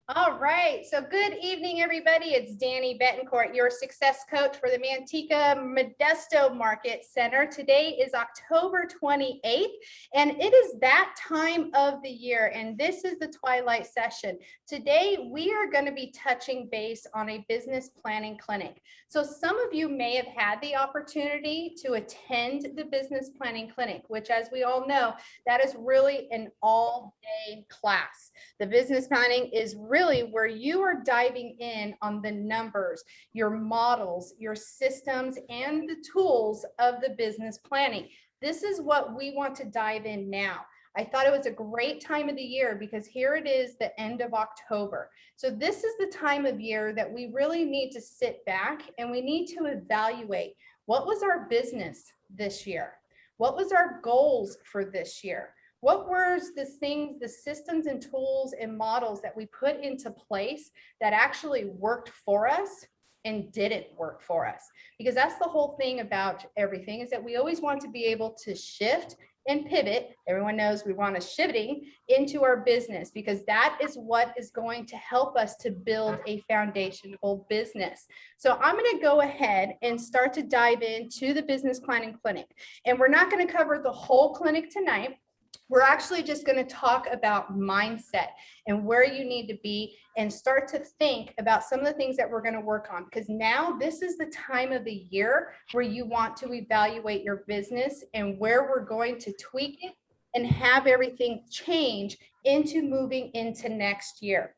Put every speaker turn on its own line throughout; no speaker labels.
All right, so good evening, everybody. It's Danny Betancourt, your success coach for the Manteca Modesto Market Center. Today is October 28th, and it is that time of the year, and this is the Twilight session. Today, we are going to be touching base on a business planning clinic. So some of you may have had the opportunity to attend the business planning clinic, which, as we all know, that is really an all-day class. The business planning is really where you are diving in on the numbers, your models, your systems, and the tools of the business planning. This is what we want to dive in now. I thought it was a great time of the year because here it is, the end of October. So this is the time of year that we really need to sit back and we need to evaluate what was our business this year? What was our goals for this year? What were the things, the systems and tools and models that we put into place that actually worked for us and didn't work for us? Because that's the whole thing about everything, is that we always want to be able to shift and pivot. Everyone knows we want to shifting into our business because that is what is going to help us to build a foundational business. So I'm going to go ahead and start to dive into the business planning clinic. And we're not going to cover the whole clinic tonight. We're actually just going to talk about mindset and where you need to be and start to think about some of the things that we're going to work on, because now this is the time of the year where you want to evaluate your business and where we're going to tweak it and have everything change into moving into next year.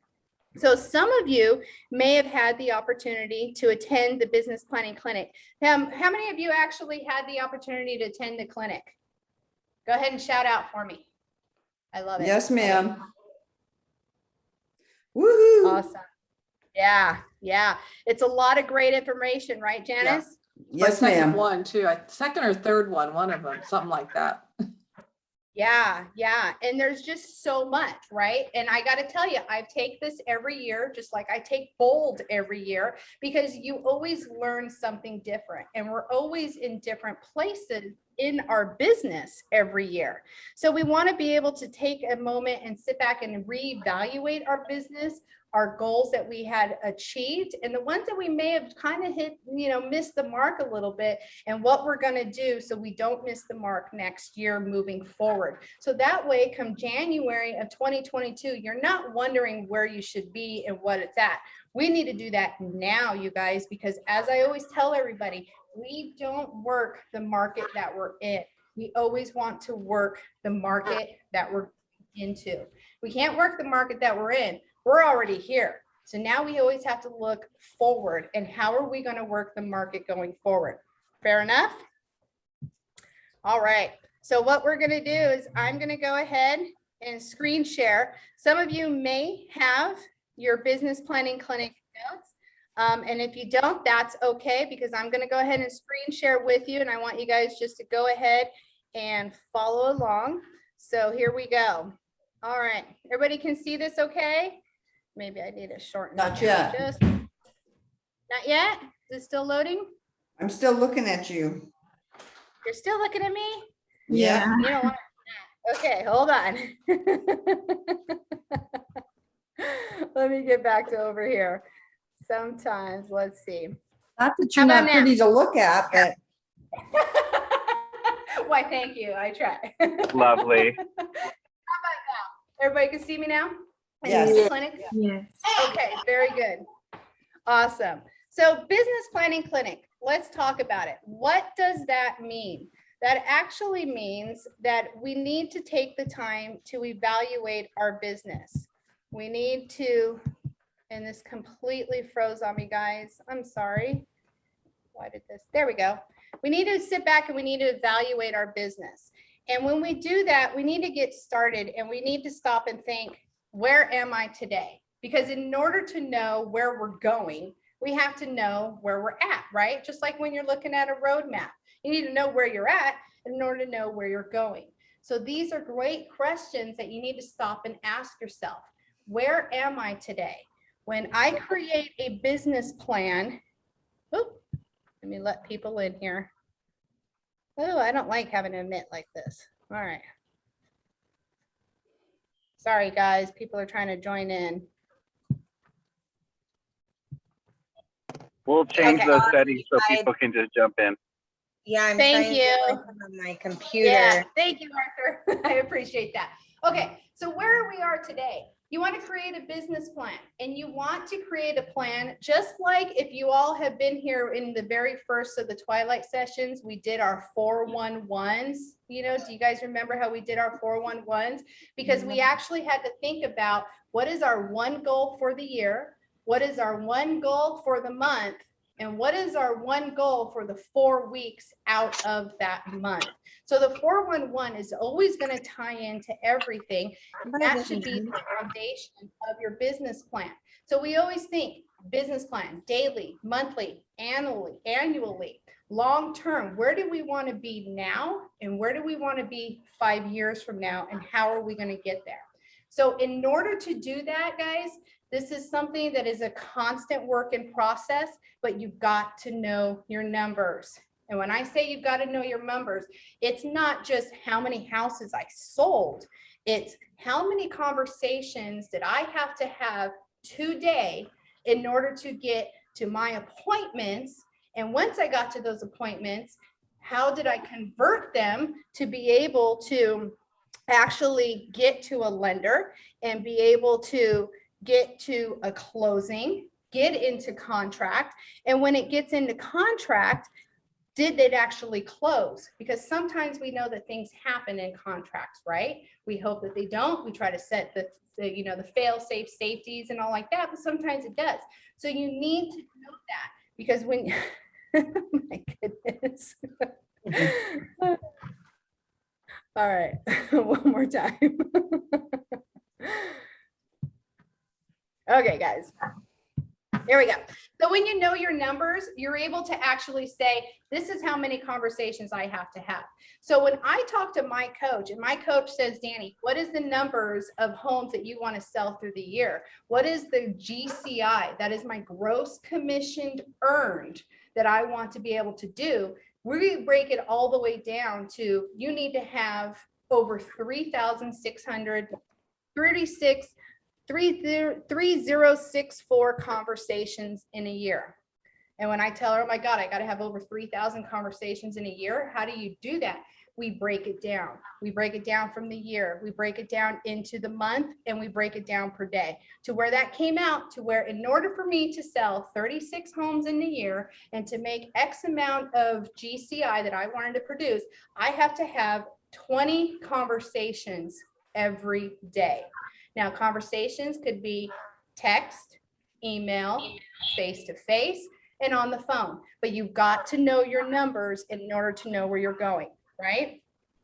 So some of you may have had the opportunity to attend the business planning clinic. How many of you actually had the opportunity to attend the clinic? Go ahead and shout out for me. I love it.
Yes, ma'am. Woohoo.
Awesome. Yeah. It's a lot of great information, right, Janice?
Yes,
My second
ma'am.
one too. Second or third one of them, something like that.
Yeah. And there's just so much, right? And I got to tell you, I take this every year, just like I take Bold every year, because you always learn something different. And we're always in different places in our business every year. So we want to be able to take a moment and sit back and reevaluate our business, our goals that we had achieved, and the ones that we may have kind of hit, missed the mark a little bit, and what we're going to do so we don't miss the mark next year moving forward. So that way, come January of 2022, you're not wondering where you should be and what it's at. We need to do that now, you guys, because as I always tell everybody, we don't work the market that we're in. We always want to work the market that we're into. We can't work the market that we're in. We're already here. So now we always have to look forward, and how are we going to work the market going forward? Fair enough? All right. So what we're going to do is I'm going to go ahead and screen share. Some of you may have your business planning clinic notes. And if you don't, that's okay, because I'm going to go ahead and screen share with you. And I want you guys just to go ahead and follow along. So here we go. All right. Everybody can see this okay? Maybe I need to shorten.
Not yet.
Not yet? Is it still loading?
I'm still looking at you.
You're still looking at me?
Yeah.
You don't want to. Okay, hold on. Let me get back to over here. Sometimes, let's see.
Not that you're not pretty to look at, but.
Why, thank you. I try.
Lovely.
How about now? Everybody can see me now?
Yes.
In the clinic?
Yes.
Okay, very good. Awesome. So business planning clinic, let's talk about it. What does that mean? That actually means that we need to take the time to evaluate our business. We need to, and this completely froze on me, guys. I'm sorry. Why did this? There we go. We need to sit back and we need to evaluate our business. And when we do that, we need to get started and we need to stop and think, where am I today? Because in order to know where we're going, we have to know where we're at, right? Just like when you're looking at a roadmap, you need to know where you're at in order to know where you're going. So these are great questions that you need to stop and ask yourself. Where am I today? When I create a business plan, let me let people in here. Oh, I don't like having to admit like this. All right. Sorry, guys, people are trying to join in.
We'll change
Okay.
those settings so people can just jump in.
Yeah, I'm
Thank
trying
you.
to do it on my computer.
Yeah, thank you, Arthur. I appreciate that. Okay, so where we are today, you want to create a business plan, and you want to create a plan just like if you all have been here in the very first of the Twilight sessions, we did our 411s. You know, do you guys remember how we did our 411s? Because we actually had to think about what is our one goal for the year, what is our one goal for the month, and what is our one goal for the 4 weeks out of that month. So the 411 is always going to tie into everything. That should be the foundation of your business plan. So we always think business plan, daily, monthly, annually, long-term. Where do we want to be now? And where do we want to be 5 years from now? And how are we going to get there? So in order to do that, guys, this is something that is a constant work in process, but you've got to know your numbers. And when I say you've got to know your numbers, it's not just how many houses I sold. It's how many conversations did I have to have today in order to get to my appointments. And once I got to those appointments, how did I convert them to be able to actually get to a lender and be able to get to a closing, get into contract. And when it gets into contract, did it actually close? Because sometimes we know that things happen in contracts, right? We hope that they don't. We try to set the fail-safe safeties and all like that, but sometimes it does. So you need to know that, because when, my goodness. All right, one more time. Okay, guys. There we go. So when you know your numbers, you're able to actually say, this is how many conversations I have to have. So when I talk to my coach and my coach says, Danny, what is the numbers of homes that you want to sell through the year? What is the GCI? That is my gross commissioned earned that I want to be able to do. We break it all the way down to, you need to have over 3064 conversations in a year. And when I tell her, oh my God, I got to have over 3,000 conversations in a year. How do you do that? We break it down. We break it down from the year. We break it down into the month, and we break it down per day to where that came out to where, in order for me to sell 36 homes in a year and to make X amount of GCI that I wanted to produce, I have to have 20 conversations every day. Now, conversations could be text, email, face-to-face, and on the phone, but you've got to know your numbers in order to know where you're going, right?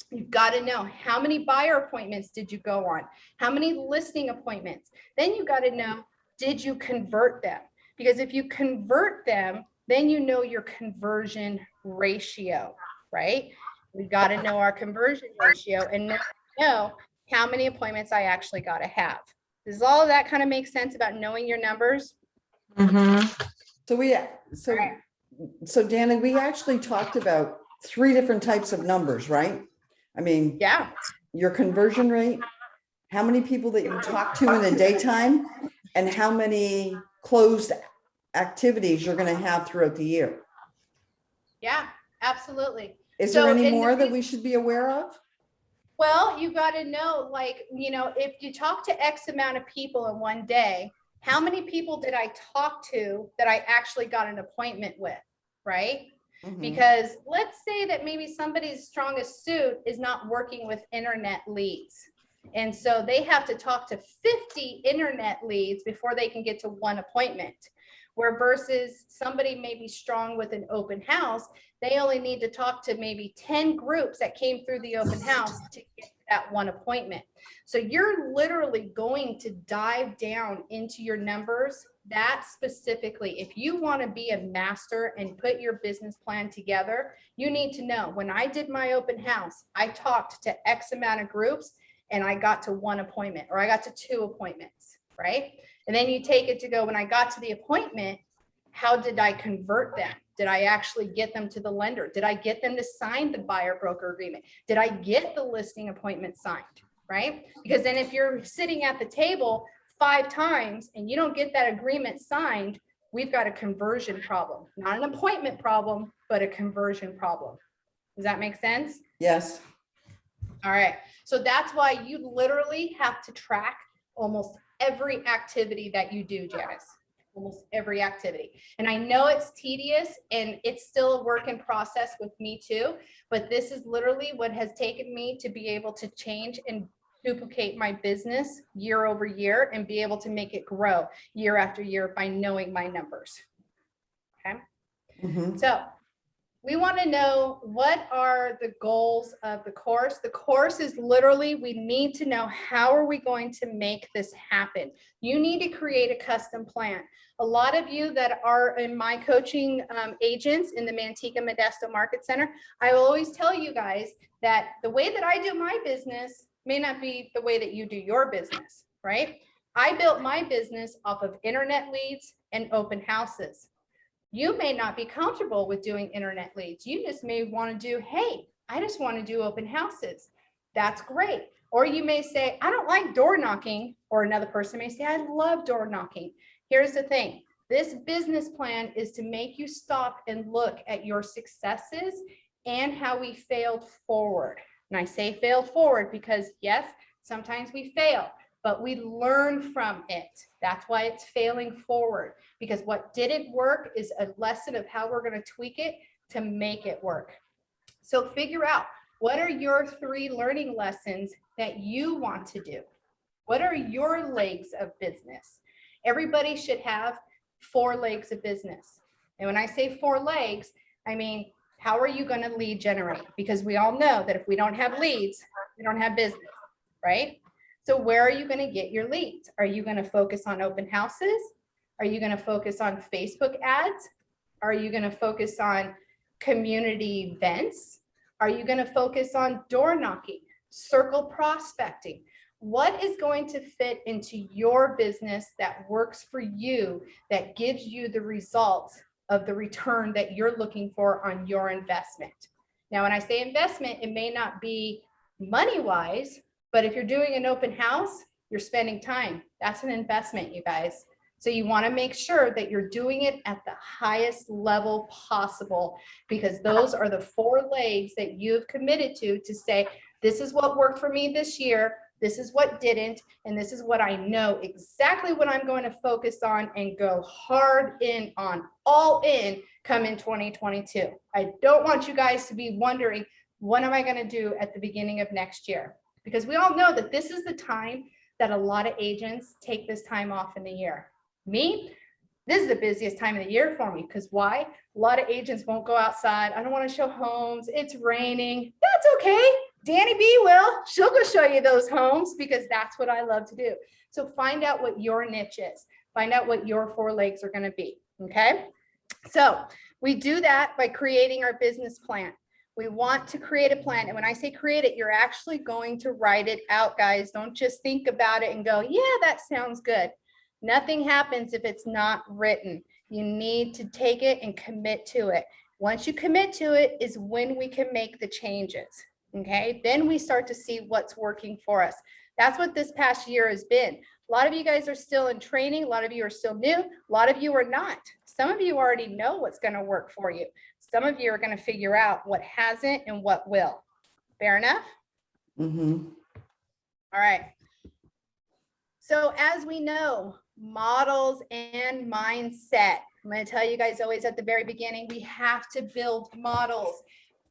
You've got to know how many buyer appointments did you go on? How many listing appointments? Then you got to know, did you convert them? Because if you convert them, then you know your conversion ratio, right? We've got to know our conversion ratio and know how many appointments I actually got to have. Does all of that kind of make sense about knowing your numbers?
Mm-hmm.
So Dana, we actually talked about 3 different types of numbers, right? I mean,
Yeah.
your conversion rate, how many people that you talk to in the daytime, and how many closed activities you're going to have throughout the year.
Yeah, absolutely.
Is there any more that we should be aware of?
Well, you got to know, like, you know, if you talk to X amount of people in one day, how many people did I talk to that I actually got an appointment with, right? Mm-hmm. Because let's say that maybe somebody's strongest suit is not working with internet leads. And so they have to talk to 50 internet leads before they can get to one appointment. Where versus somebody may be strong with an open house, they only need to talk to maybe 10 groups that came through the open house to get that one appointment. So you're literally going to dive down into your numbers that specifically. If you want to be a master and put your business plan together, you need to know, when I did my open house, I talked to X amount of groups and I got to one appointment, or I got to 2 appointments, right? And then you take it to go, when I got to the appointment, how did I convert them? Did I actually get them to the lender? Did I get them to sign the buyer broker agreement? Did I get the listing appointment signed, right? Because then if you're sitting at the table 5 times and you don't get that agreement signed, we've got a conversion problem, not an appointment problem, but a conversion problem. Does that make sense?
Yes.
All right. So that's why you literally have to track almost every activity that you do, Janice. Almost every activity. And I know it's tedious and it's still a work in process with me too, but this is literally what has taken me to be able to change and duplicate my business year over year and be able to make it grow year after year by knowing my numbers. Okay.
Mhm.
So we want to know, what are the goals of the course? The course is literally, we need to know, how are we going to make this happen? You need to create a custom plan. A lot of you that are in my coaching agents in the Manteca Modesto Market Center, I will always tell you guys that the way that I do my business may not be the way that you do your business, right? I built my business off of internet leads and open houses. You may not be comfortable with doing internet leads. You just may want to do, hey, I just want to do open houses. That's great. Or you may say, I don't like door knocking. Or another person may say, I love door knocking. Here's the thing. This business plan is to make you stop and look at your successes and how we failed forward. And I say failed forward because yes, sometimes we fail, but we learn from it. That's why it's failing forward, because what didn't work is a lesson of how we're going to tweak it to make it work. So figure out, what are your 3 learning lessons that you want to do? What are your legs of business? Everybody should have 4 legs of business. And when I say 4 legs, I mean, how are you going to lead generate? Because we all know that if we don't have leads, we don't have business, right? So where are you going to get your leads? Are you going to focus on open houses? Are you going to focus on Facebook ads? Are you going to focus on community events? Are you going to focus on door knocking, circle prospecting? What is going to fit into your business that works for you, that gives you the results of the return that you're looking for on your investment? Now, when I say investment, it may not be money-wise, but if you're doing an open house, you're spending time. That's an investment, you guys. So you want to make sure that you're doing it at the highest level possible, because those are the 4 legs that you've committed to say, this is what worked for me this year, this is what didn't, and this is what I know exactly what I'm going to focus on and go hard in on, all in, come in 2022. I don't want you guys to be wondering, what am I going to do at the beginning of next year? Because we all know that this is the time that a lot of agents take this time off in the year. Me, this is the busiest time of the year for me, because why? A lot of agents won't go outside. I don't want to show homes. It's raining. That's okay. Danny B will. She'll go show you those homes, because that's what I love to do. So find out what your niche is. Find out what your 4 legs are going to be. Okay. So we do that by creating our business plan. We want to create a plan. And when I say create it, you're actually going to write it out, guys. Don't just think about it and go, yeah, that sounds good. Nothing happens if it's not written. You need to take it and commit to it. Once you commit to it is when we can make the changes. Okay, then we start to see what's working for us. That's what this past year has been. A lot of you guys are still in training. A lot of you are still new. A lot of you are not. Some of you already know what's going to work for you. Some of you are going to figure out what hasn't and what will. Fair enough?
Mm-hmm.
All right. So as we know, models and mindset. I'm going to tell you guys always at the very beginning, we have to build models.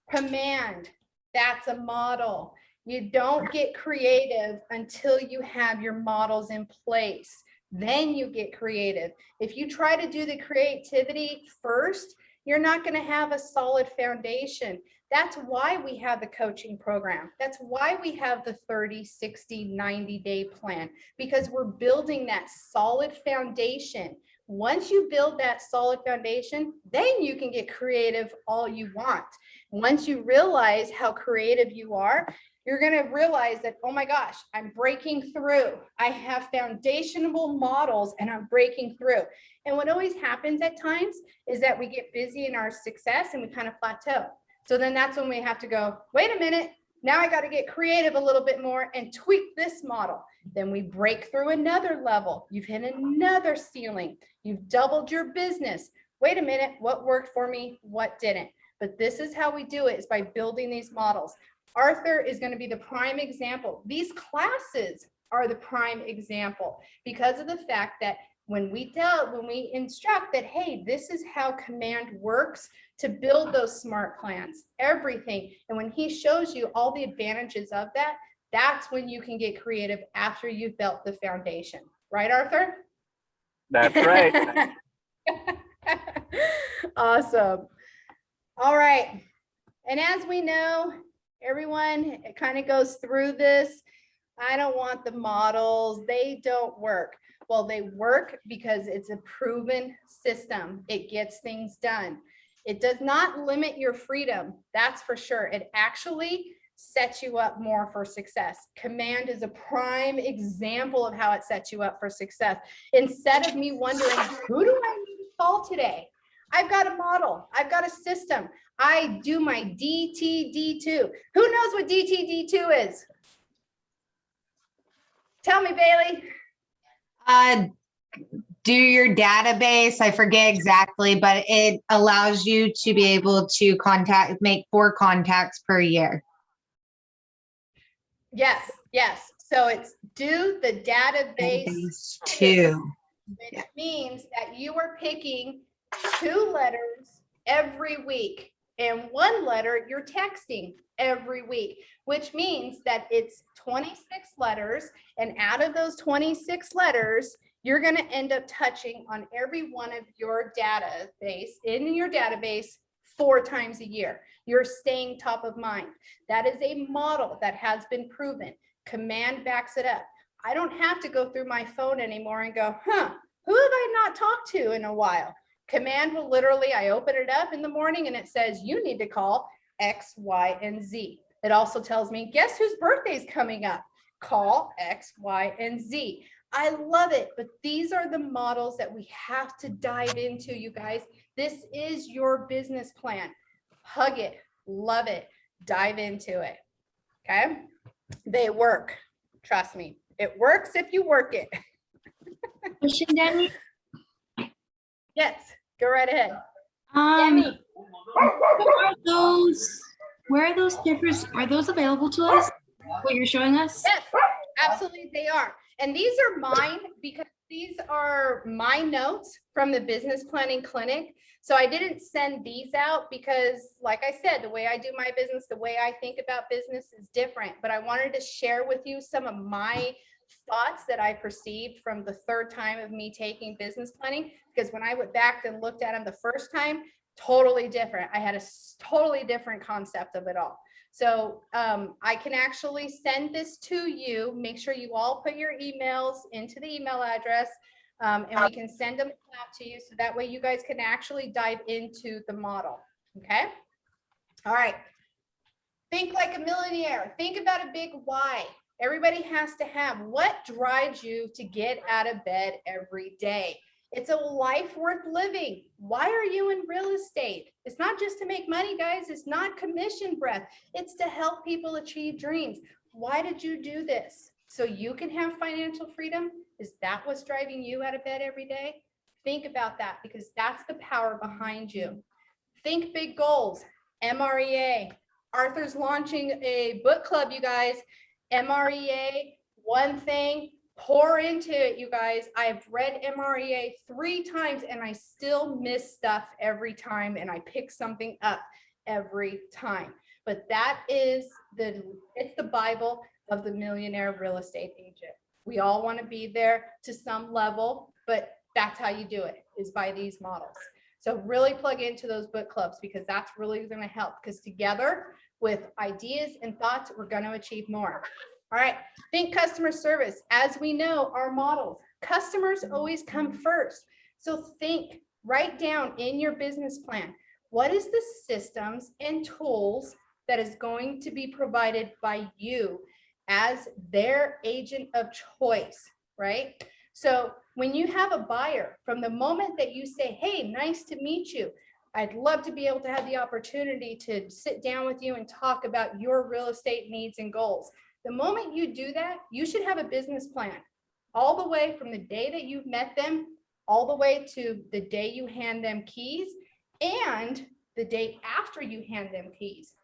Command, that's a model. You don't get creative until you have your models in place. Then you get creative. If you try to do the creativity first, you're not going to have a solid foundation. That's why we have the coaching program. That's why we have the 30, 60, 90-day plan, because we're building that solid foundation. Once you build that solid foundation, then you can get creative all you want. Once you realize how creative you are, you're going to realize that, oh my gosh, I'm breaking through. I have foundational models and I'm breaking through. And what always happens at times is that we get busy in our success and we kind of plateau. So then that's when we have to go, wait a minute, now I got to get creative a little bit more and tweak this model. Then we break through another level. You've hit another ceiling. You've doubled your business. Wait a minute, what worked for me? What didn't? But this is how we do it, is by building these models. Arthur is going to be the prime example. These classes are the prime example because of the fact that when we instruct that, hey, this is how command works to build those smart plans, everything. And when he shows you all the advantages of that, that's when you can get creative after you've built the foundation. Right, Arthur?
That's right.
Awesome. All right. And as we know, everyone kind of goes through this. I don't want the models. They don't work. Well, they work because it's a proven system. It gets things done. It does not limit your freedom. That's for sure. It actually sets you up more for success. Command is a prime example of how it sets you up for success. Instead of me wondering, who do I need to call today? I've got a model. I've got a system. I do my DTD2. Who knows what DTD2 is? Tell me, Bailey.
Do your database. I forget exactly, but it allows you to be able to make 4 contacts per year.
Yes, yes. So it's do the database
2.
which means that you are picking 2 letters every week and 1 letter you're texting every week, which means that it's 26 letters. And out of those 26 letters, you're going to end up touching on every one of your database 4 times a year. You're staying top of mind. That is a model that has been proven. Command backs it up. I don't have to go through my phone anymore and go, who have I not talked to in a while? Command will literally, I open it up in the morning and it says, you need to call X, Y, and Z. It also tells me, guess whose birthday is coming up? Call X, Y, and Z. I love it, but these are the models that we have to dive into, you guys. This is your business plan. Hug it, love it, dive into it, okay? They work, trust me. It works if you work it.
Question, Danny?
Yes, go right ahead.
Danny, where are those papers? Are those available to us? What you're showing us?
Yes, absolutely they are. And these are mine because these are my notes from the business planning clinic. So I didn't send these out because, like I said, the way I do my business, the way I think about business is different. But I wanted to share with you some of my thoughts that I perceived from the 3rd time of me taking business planning, because when I went back and looked at them the first time, totally different. I had a totally different concept of it all. So I can actually send this to you. Make sure you all put your emails into the email address and we can send them out to you. So that way you guys can actually dive into the model. Okay. All right. Think like a millionaire. Think about a big why. Everybody has to have what drives you to get out of bed every day. It's a life worth living. Why are you in real estate? It's not just to make money, guys. It's not commission breath. It's to help people achieve dreams. Why did you do this? So you can have financial freedom? Is that what's driving you out of bed every day? Think about that because that's the power behind you. Think big goals. MREA. Arthur's launching a book club, you guys. MREA, one thing. Pour into it, you guys. I've read MREA 3 times and I still miss stuff every time and I pick something up every time. But that is it's the Bible of the millionaire real estate agent. We all want to be there to some level, but that's how you do it, is by these models. So really plug into those book clubs because that's really going to help, because together with ideas and thoughts, we're going to achieve more. All right, think customer service. As we know, our models, customers always come first. So think, write down in your business plan, what is the systems and tools that is going to be provided by you as their agent of choice, right? So when you have a buyer, from the moment that you say, hey, nice to meet you, I'd love to be able to have the opportunity to sit down with you and talk about your real estate needs and goals. The moment you do that, you should have a business plan all the way from the day that you've met them, all the way to the day you hand them keys and the day after you hand them keys.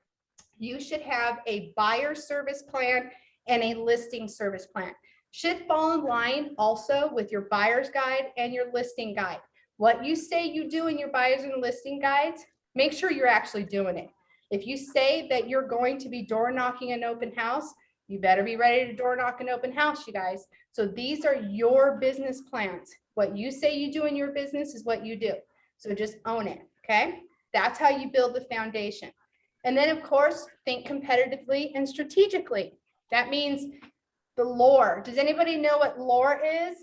You should have a buyer service plan and a listing service plan. Should fall in line also with your buyer's guide and your listing guide. What you say you do in your buyers and listing guides, make sure you're actually doing it. If you say that you're going to be door knocking an open house, you better be ready to door knock an open house, you guys. So these are your business plans. What you say you do in your business is what you do. So just own it, okay? That's how you build the foundation. And then of course, think competitively and strategically. That means the lore. Does anybody know what lore is?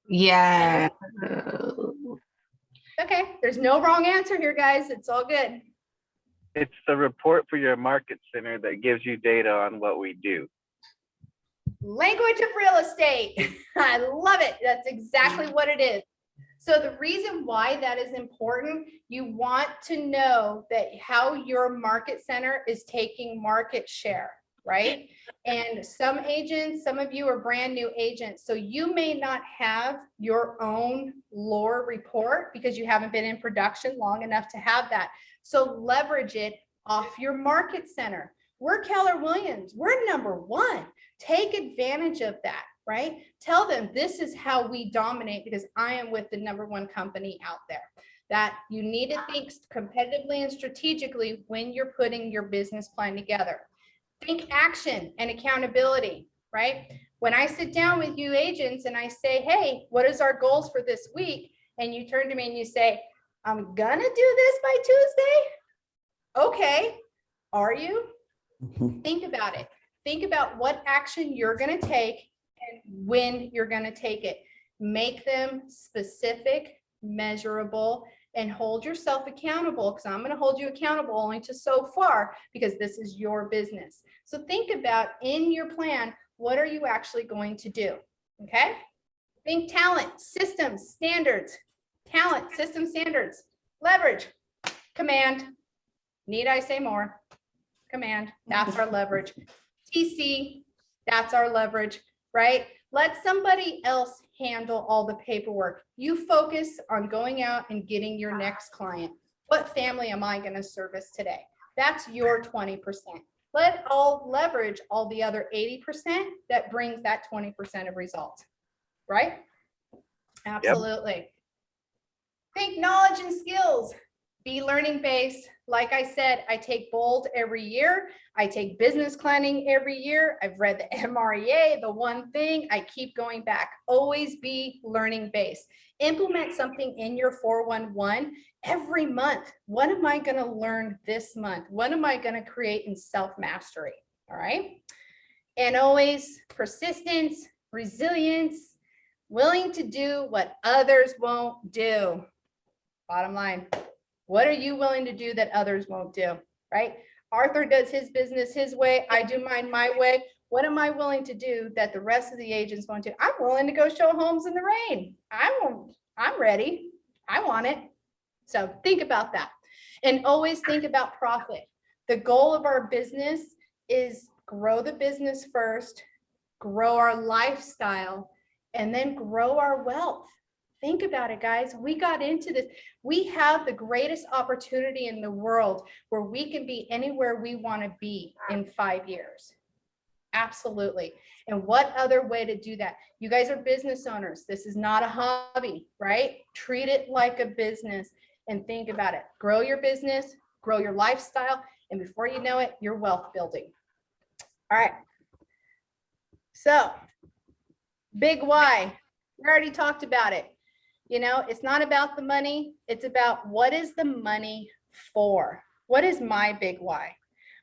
Yeah.
Okay, there's no wrong answer here, guys. It's all good.
It's the report for your market center that gives you data on what we do.
Language of real estate. I love it. That's exactly what it is. So the reason why that is important, you want to know that how your market center is taking market share, right? And some agents, some of you are brand new agents, so you may not have your own lore report because you haven't been in production long enough to have that. So leverage it off your market center. We're Keller Williams. We're #1. Take advantage of that, right? Tell them this is how we dominate because I am with the #1 company out there. That you need to think competitively and strategically when you're putting your business plan together. Think action and accountability, right? When I sit down with you agents and I say, hey, what is our goals for this week? And you turn to me and you say, I'm gonna do this by Tuesday. Okay, are you? Think about it. Think about what action you're gonna take and when you're gonna take it. Make them specific, measurable, and hold yourself accountable, because I'm going to hold you accountable only to so far because this is your business. So think about in your plan, what are you actually going to do? Okay. Think talent, systems, standards, talent, system standards, leverage, command. Need I say more? Command, that's our leverage. TC, that's our leverage, right? Let somebody else handle all the paperwork. You focus on going out and getting your next client. What family am I going to service today? That's your 20%. Let all leverage all the other 80% that brings that 20% of results, right? Absolutely. Think knowledge and skills. Be learning based. Like I said, I take BOLD every year. I take business planning every year. I've read the MREA, the one thing. I keep going back. Always be learning based. Implement something in your 411 every month. What am I going to learn this month? What am I going to create in self-mastery? All right. And always persistence, resilience, willing to do what others won't do. Bottom line. What are you willing to do that others won't do, right? Arthur does his business his way. I do mine my way. What am I willing to do that the rest of the agents won't do? I'm willing to go show homes in the rain. I'm ready. I want it. So think about that. And always think about profit. The goal of our business is grow the business first, grow our lifestyle, and then grow our wealth. Think about it, guys. We got into this. We have the greatest opportunity in the world where we can be anywhere we want to be in 5 years. Absolutely. And what other way to do that? You guys are business owners. This is not a hobby, right? Treat it like a business and think about it. Grow your business, grow your lifestyle, and before you know it, you're wealth building. All right. So, big why. We already talked about it. You know, it's not about the money. It's about what is the money for? What is my big why?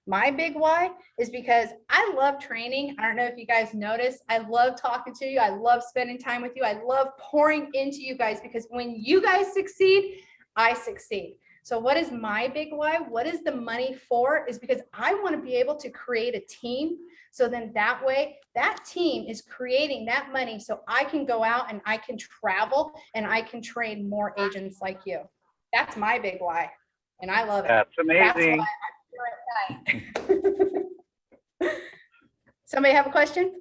My big why is because I love training. I don't know if you guys notice. I love talking to you. I love spending time with you. I love pouring into you guys because when you guys succeed, I succeed. So what is my big why? What is the money for? Is because I want to be able to create a team. So then that way, that team is creating that money so I can go out and I can travel and I can train more agents like you. That's my big why. And I love it.
That's amazing.
Somebody have a question?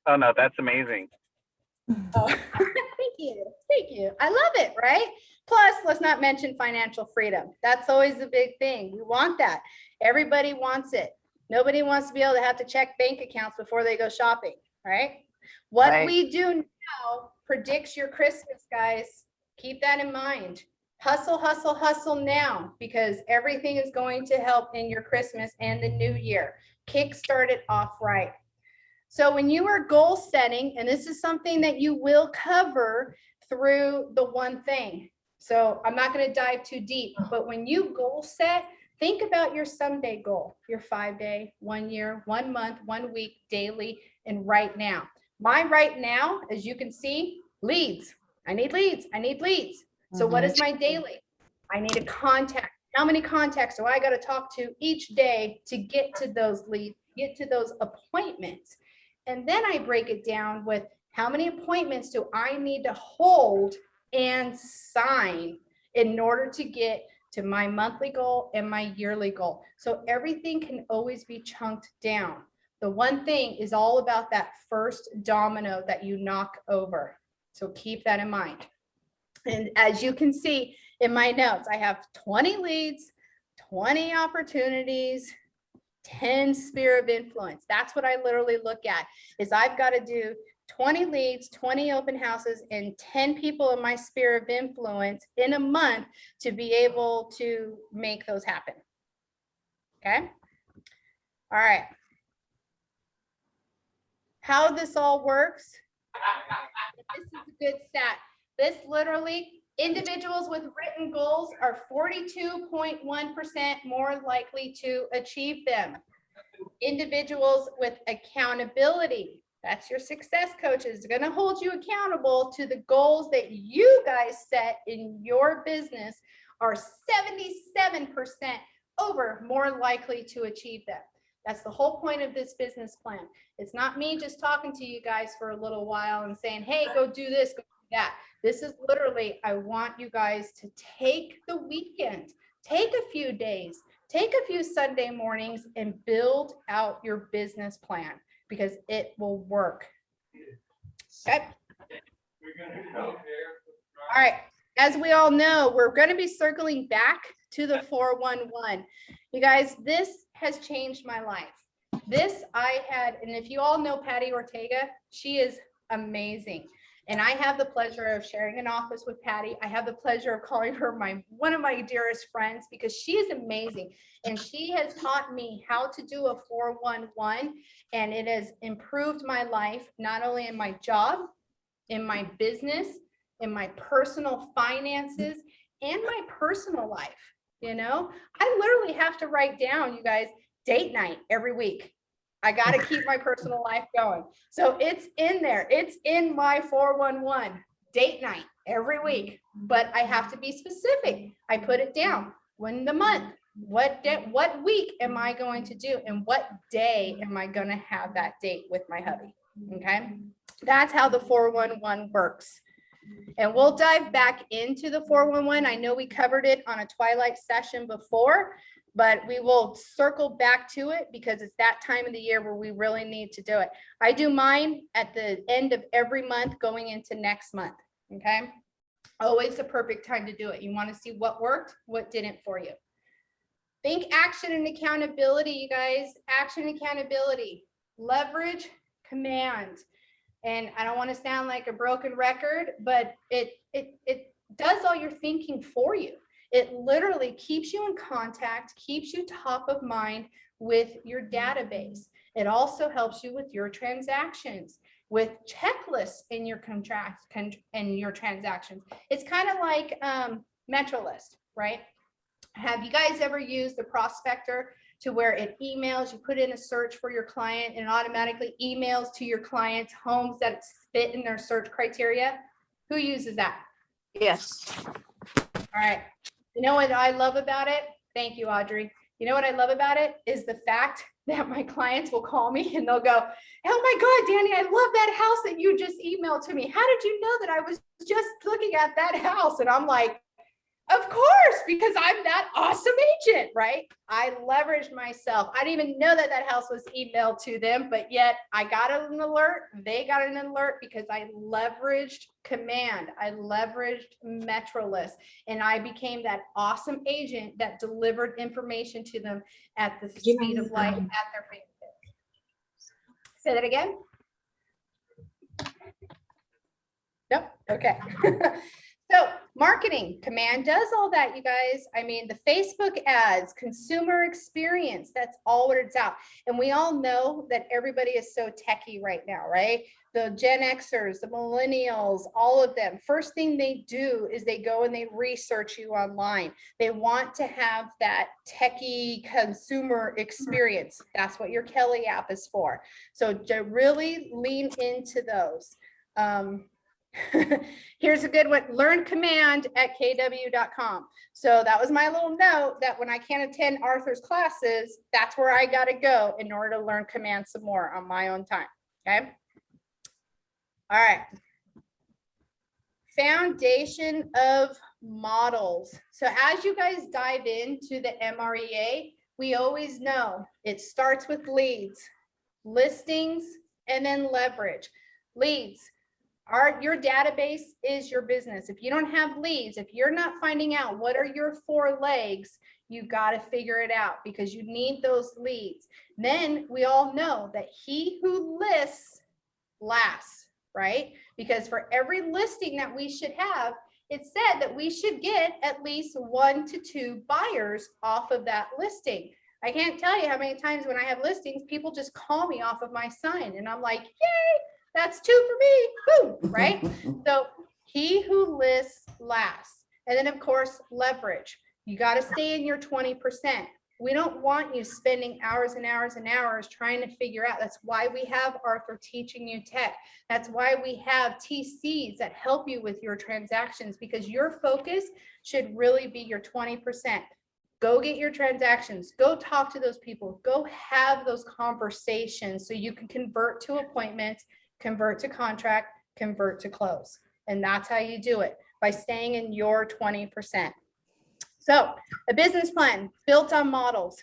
Oh, no, that's amazing.
Oh, thank you. Thank you. I love it, right? Plus, let's not mention financial freedom. That's always a big thing. We want that. Everybody wants it. Nobody wants to be able to have to check bank accounts before they go shopping, right? What
Right.
we do now predicts your Christmas, guys. Keep that in mind. Hustle, hustle, hustle now, because everything is going to help in your Christmas and the new year. Kickstart it off right. So when you are goal setting, and this is something that you will cover through the one thing. So I'm not going to dive too deep, but when you goal set, think about your someday goal, your 5-day, 1 year, 1 month, 1 week, daily, and right now. My right now, as you can see, leads. I need leads. I need leads. So what is my daily? I need a contact. How many contacts do I got to talk to each day to get to those leads, get to those appointments? And then I break it down with how many appointments do I need to hold and sign in order to get to my monthly goal and my yearly goal. So everything can always be chunked down. The one thing is all about that first domino that you knock over. So keep that in mind. And as you can see in my notes, I have 20 leads, 20 opportunities, 10 sphere of influence. That's what I literally look at, is I've got to do 20 leads, 20 open houses, and 10 people in my sphere of influence in a month to be able to make those happen. Okay. All right. How this all works. This is a good stat. This literally, individuals with written goals are 42.1% more likely to achieve them. Individuals with accountability, that's your success coaches, are going to hold you accountable to the goals that you guys set in your business, are 77% more likely to achieve them. That's the whole point of this business plan. It's not me just talking to you guys for a little while and saying, hey, go do this, go do that. This is literally, I want you guys to take the weekend, take a few days, take a few Sunday mornings and build out your business plan, because it will work. Okay. All right. As we all know, we're going to be circling back to the 411. You guys, this has changed my life. This I had, and if you all know Patty Ortega, she is amazing. And I have the pleasure of sharing an office with Patty. I have the pleasure of calling her one of my dearest friends, because she is amazing. And she has taught me how to do a 411, and it has improved my life, not only in my job, in my business, in my personal finances, and my personal life. You know, I literally have to write down, you guys, date night every week. I got to keep my personal life going. So it's in there. It's in my 411, date night every week, but I have to be specific. I put it down. When the month, what week am I going to do, and what day am I going to have that date with my hubby? Okay. That's how the 411 works. And we'll dive back into the 411. I know we covered it on a Twilight session before, but we will circle back to it because it's that time of the year where we really need to do it. I do mine at the end of every month going into next month. Okay. Always the perfect time to do it. You want to see what worked, what didn't for you. Think action and accountability, you guys. Action and accountability, leverage, command. And I don't want to sound like a broken record, but it does all your thinking for you. It literally keeps you in contact, keeps you top of mind with your database. It also helps you with your transactions, with checklists in your contracts and your transactions. It's kind of like MetroList, right? Have you guys ever used the prospector to where it emails, you put in a search for your client and it automatically emails to your clients homes that fit in their search criteria? Who uses that?
Yes.
All right. You know what I love about it? Thank you, Audrey. You know what I love about it is the fact that my clients will call me and they'll go, oh my God, Danny, I love that house that you just emailed to me. How did you know that I was just looking at that house? And I'm like, Of course, because I'm that awesome agent, right? I leveraged myself. I didn't even know that that house was emailed to them, but yet I got an alert. They got an alert because I leveraged command. I leveraged MetroList, and I became that awesome agent that delivered information to them at the speed of light at their fingertips. Say that again. Nope. Okay. So marketing, command does all that, you guys. I mean, the Facebook ads, consumer experience, that's all what it's out. And we all know that everybody is so techie right now, right? The Gen Xers, the millennials, all of them. First thing they do is they go and they research you online. They want to have that techie consumer experience. That's what your Kelly app is for. So to really lean into those. Here's a good one. Learn command at kw.com. So that was my little note that when I can't attend Arthur's classes, that's where I got to go in order to learn command some more on my own time. Okay. All right. Foundation of models. So as you guys dive into the MREA, we always know it starts with leads, listings, and then leverage. Leads. Your database is your business. If you don't have leads, if you're not finding out what are your 4 legs, you got to figure it out because you need those leads. Then we all know that he who lists lasts, right? Because for every listing that we should have, it said that we should get at least 1 to 2 buyers off of that listing. I can't tell you how many times when I have listings, people just call me off of my sign and I'm like, yay, that's 2 for me, boom, right? So he who lists lasts. And then of course, leverage. You got to stay in your 20%. We don't want you spending hours and hours and hours trying to figure out. That's why we have Arthur teaching you tech. That's why we have TCs that help you with your transactions, because your focus should really be your 20%. Go get your transactions, go talk to those people, go have those conversations so you can convert to appointments, convert to contract, convert to close. And that's how you do it, by staying in your 20%. So a business plan built on models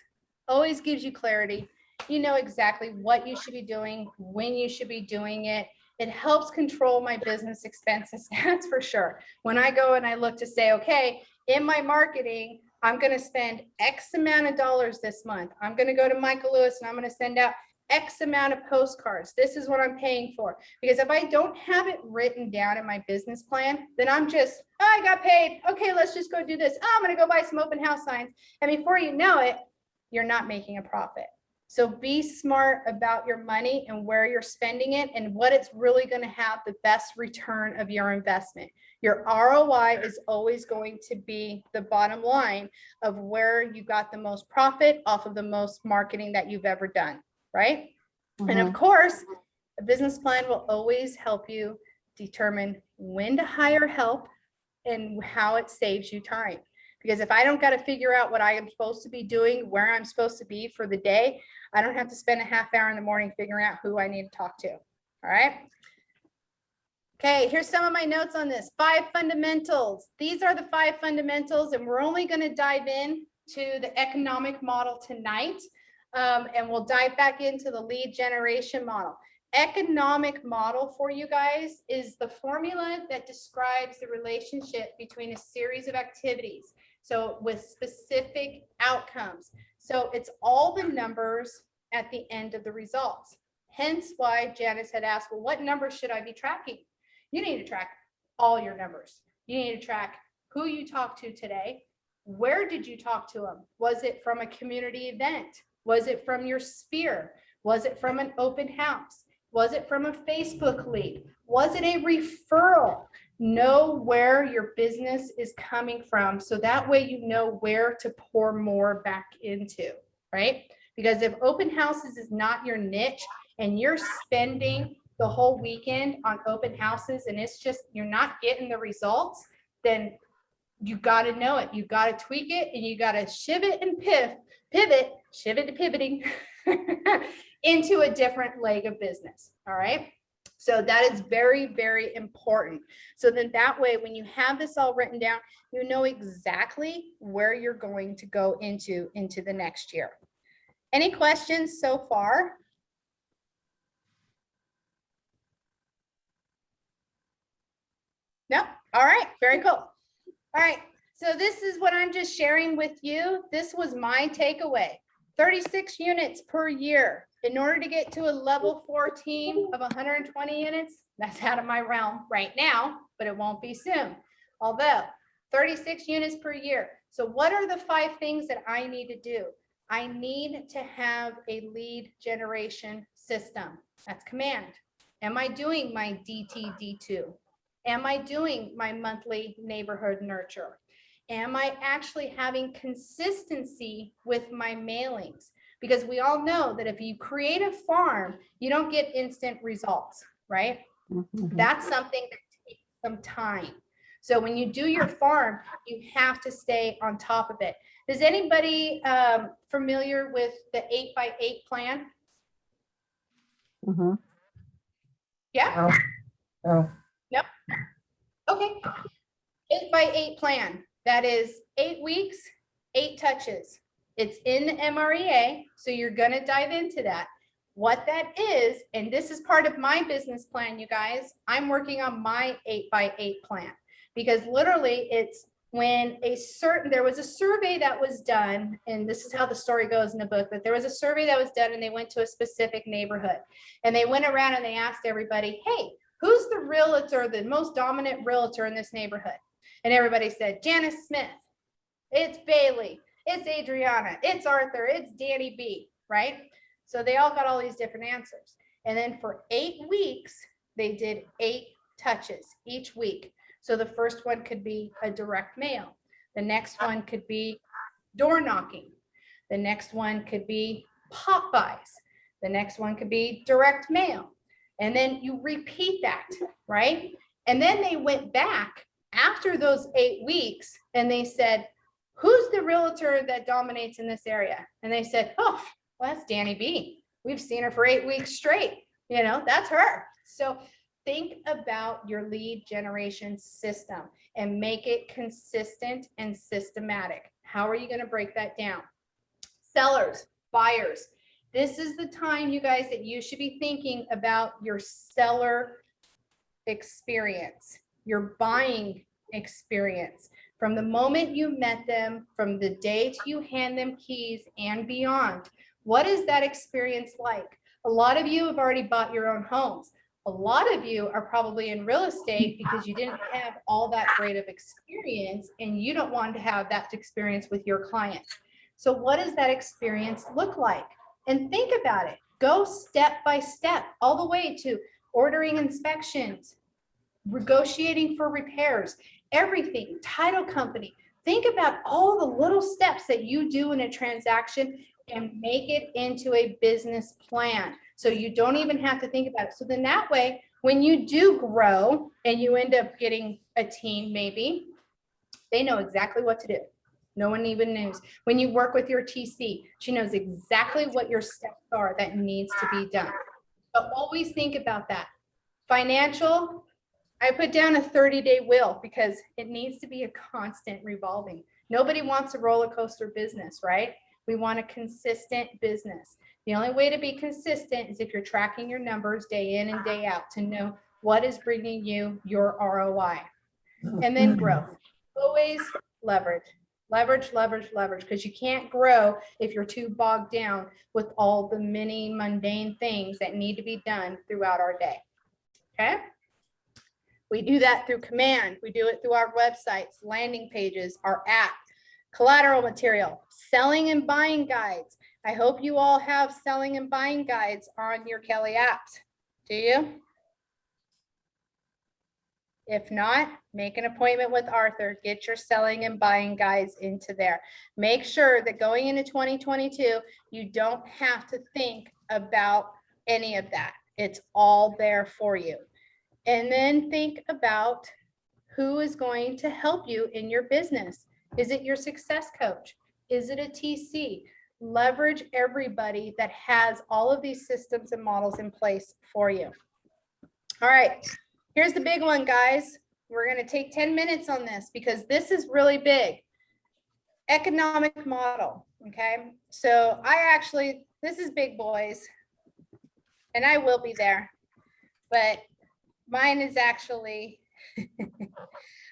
always gives you clarity. You know exactly what you should be doing, when you should be doing it. It helps control my business expenses, that's for sure. When I go and I look to say, okay, in my marketing, I'm going to spend X amount of dollars this month. I'm going to go to Michael Lewis and I'm going to send out X amount of postcards. This is what I'm paying for. Because if I don't have it written down in my business plan, then I'm just, oh, I got paid. Okay, let's just go do this. Oh, I'm going to go buy some open house signs. And before you know it, you're not making a profit. So be smart about your money and where you're spending it and what it's really going to have the best return of your investment. Your ROI is always going to be the bottom line of where you got the most profit off of the most marketing that you've ever done. Right? And of course, a business plan will always help you determine when to hire help and how it saves you time. Because if I don't got to figure out what I am supposed to be doing, where I'm supposed to be for the day, I don't have to spend a half hour in the morning figuring out who I need to talk to. All right. Okay, here's some of my notes on this. 5 fundamentals. These are the 5 fundamentals, and we're only going to dive in to the economic model tonight. And we'll dive back into the lead generation model. Economic model for you guys is the formula that describes the relationship between a series of activities. So with specific outcomes. So it's all the numbers at the end of the results. Hence why Janice had asked, well, what numbers should I be tracking? You need to track all your numbers. You need to track who you talked to today. Where did you talk to them? Was it from a community event? Was it from your sphere? Was it from an open house? Was it from a Facebook lead? Was it a referral? Know where your business is coming from, so that way you know where to pour more back into, right? Because if open houses is not your niche and you're spending the whole weekend on open houses and it's just, you're not getting the results, then you got to know it. You got to tweak it and you got to shift it and pivot, shift it to pivoting into a different leg of business. All right. So that is very, very important. So then that way, when you have this all written down, you know exactly where you're going to go into the next year. Any questions so far? No? All right, very cool. All right, so this is what I'm just sharing with you. This was my takeaway. 36 units per year. In order to get to a level 4 team of 120 units, that's out of my realm right now, but it won't be soon. Although 36 units per year. So what are the 5 things that I need to do? I need to have a lead generation system. That's command. Am I doing my DTD2? Am I doing my monthly neighborhood nurture? Am I actually having consistency with my mailings? Because we all know that if you create a farm, you don't get instant results, right? That's something that takes some time. So when you do your farm, you have to stay on top of it. Is anybody familiar with the 8x8 plan? Yeah?
Oh,
Nope. Okay. 8x8 plan. That is 8 weeks, 8 touches. It's in the MREA, so you're going to dive into that. What that is, and this is part of my business plan, you guys, I'm working on my 8x8 plan because literally it's when there was a survey that was done, and this is how the story goes in the book, but there was a survey that was done and they went to a specific neighborhood and they went around and they asked everybody, hey, who's the realtor, the most dominant realtor in this neighborhood? And everybody said, Janice Smith, it's Bailey, it's Adriana, it's Arthur, it's Danny B, right? So they all got all these different answers. And then for 8 weeks, they did 8 touches each week. So the first one could be a direct mail. The next one could be door knocking. The next one could be pop buys. The next one could be direct mail. And then you repeat that, right? And then they went back after those 8 weeks and they said, who's the realtor that dominates in this area? And they said, oh, well, that's Danny B. We've seen her for 8 weeks straight. You know, that's her. So think about your lead generation system and make it consistent and systematic. How are you going to break that down? Sellers, buyers. This is the time, you guys, that you should be thinking about your seller experience, your buying experience. From the moment you met them, from the day you hand them keys and beyond, what is that experience like? A lot of you have already bought your own homes. A lot of you are probably in real estate because you didn't have all that great of experience and you don't want to have that experience with your clients. So what does that experience look like? And think about it. Go step by step, all the way to ordering inspections, negotiating for repairs, everything, title company. Think about all the little steps that you do in a transaction and make it into a business plan. So you don't even have to think about it. So then that way, when you do grow and you end up getting a team, maybe they know exactly what to do. No one even knows. When you work with your TC, she knows exactly what your steps are that needs to be done. But always think about that. Financial, I put down a 30-day will because it needs to be a constant revolving. Nobody wants a roller coaster business, right? We want a consistent business. The only way to be consistent is if you're tracking your numbers day in and day out to know what is bringing you your ROI. And then growth. Always leverage. Leverage, leverage, leverage, because you can't grow if you're too bogged down with all the many mundane things that need to be done throughout our day. Okay? We do that through command. We do it through our websites, landing pages, our app, collateral material, selling and buying guides. I hope you all have selling and buying guides on your Kelly apps. Do you? If not, make an appointment with Arthur. Get your selling and buying guides into there. Make sure that going into 2022, you don't have to think about any of that. It's all there for you. And then think about who is going to help you in your business. Is it your success coach? Is it a TC? Leverage everybody that has all of these systems and models in place for you. All right, here's the big one, guys. We're gonna take 10 minutes on this because this is really big. Economic model, okay? So this is big boys, and I will be there, but mine is actually,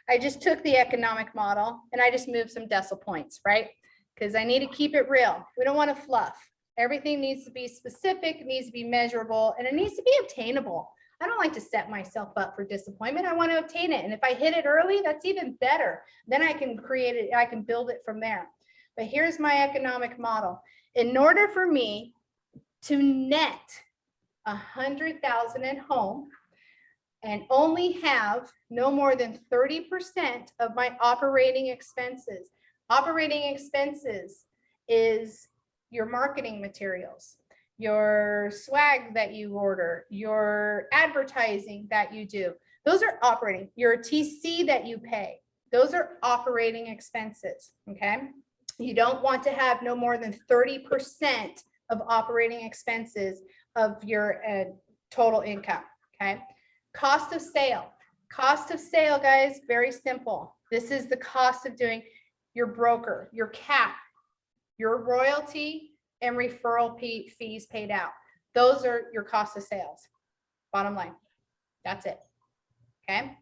I just took the economic model and I just moved some decimal points, right? Because I need to keep it real. We don't want to fluff. Everything needs to be specific, it needs to be measurable, and it needs to be obtainable. I don't like to set myself up for disappointment. I want to obtain it. And if I hit it early, that's even better. Then I can create it, I can build it from there. But here's my economic model. In order for me to net 100,000 at home and only have no more than 30% of my operating expenses. Operating expenses is your marketing materials, your swag that you order, your advertising that you do. Those are operating. Your TC that you pay. Those are operating expenses, okay? You don't want to have no more than 30% of operating expenses of your total income, okay? Cost of sale. Cost of sale, guys, very simple. This is the cost of doing your broker, your cap, your royalty, and referral fees paid out. Those are your cost of sales. Bottom line. That's it. Okay.